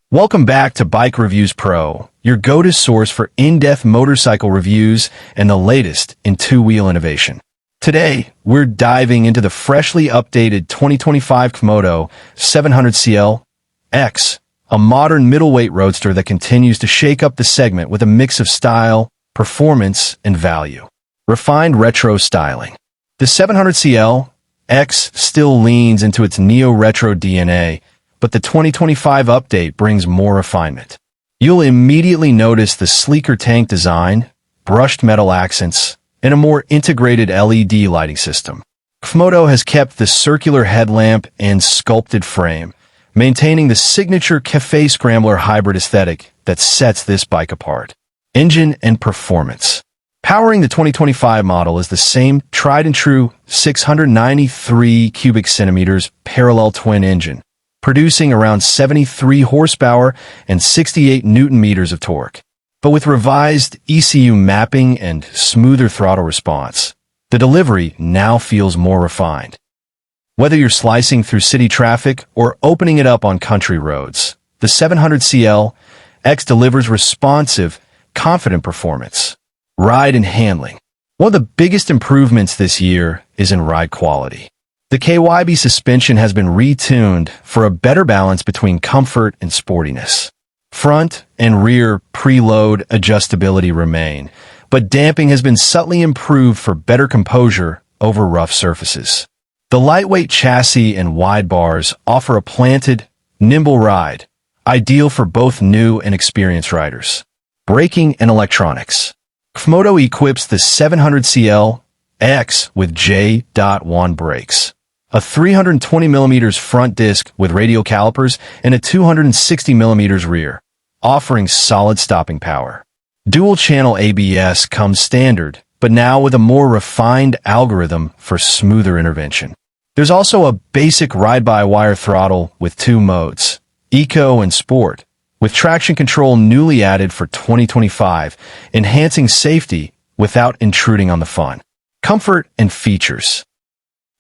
Welcome back to Bike Reviews Pro, your go-to source for in-depth motorcycle reviews and the latest in two-wheel innovation. Today, we're diving into the freshly updated 2025 CFMOTO 700CL-X, a modern middleweight roadster that continues to shake up the segment with a mix of style, performance, and value. Refined retro styling. The 700CL-X still leans into its neo-retro DNA, but the 2025 update brings more refinement. You'll immediately notice the sleeker tank design, brushed metal accents, and a more integrated LED lighting system. CFMOTO has kept the circular headlamp and sculpted frame, maintaining the signature cafe scrambler hybrid aesthetic that sets this bike apart. Engine and performance. Powering the 2025 model is the same tried-and-true 693 cubic centimeters parallel twin engine, producing around 73 horsepower and 68 newton-meters of torque. But with revised ECU mapping and smoother throttle response, the delivery now feels more refined. Whether you're slicing through city traffic or opening it up on country roads, the 700CL-X delivers responsive, confident performance. Ride and handling. One of the biggest improvements this year is in ride quality. The KYB suspension has been retuned for a better balance between comfort and sportiness. Front and rear preload adjustability remain, but damping has been subtly improved for better composure over rough surfaces. The lightweight chassis and wide bars offer a planted, nimble ride, ideal for both new and experienced riders. Braking and electronics. CFMOTO equips the 700CL-X with J.1 brakes, a 320mm front disc with radial calipers, and a 260mm rear, offering solid stopping power. Dual-channel ABS comes standard, but now with a more refined algorithm for smoother intervention. There's also a basic ride-by-wire throttle with two modes, Eco and Sport, with traction control newly added for 2025, enhancing safety without intruding on the fun. Comfort and features.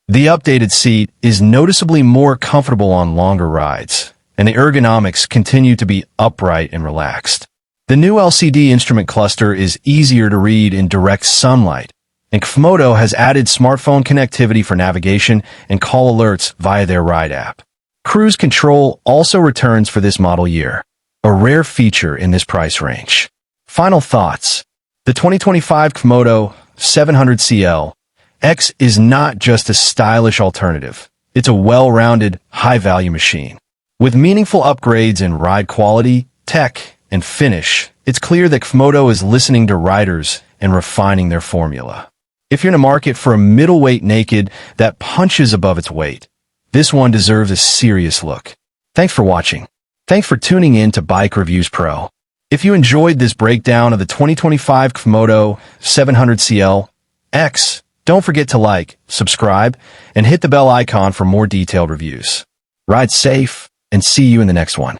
The updated seat is noticeably more comfortable on longer rides, and the ergonomics continue to be upright and relaxed. The new LCD instrument cluster is easier to read in direct sunlight, and CFMOTO has added smartphone connectivity for navigation and call alerts via their Ride app. Cruise control also returns for this model year, a rare feature in this price range. Final thoughts. The 2025 CFMOTO 700CL-X is not just a stylish alternative. It's a well-rounded, high-value machine. With meaningful upgrades in ride quality, tech, and finish, it's clear that CFMOTO is listening to riders and refining their formula. If you're in a market for a middleweight naked that punches above its weight, this one deserves a serious look. Thanks for watching. Thanks for tuning in to Bike Reviews Pro. If you enjoyed this breakdown of the 2025 CFMOTO 700CL-X, don't forget to like, subscribe, and hit the bell icon for more detailed reviews. Ride safe, and see you in the next one.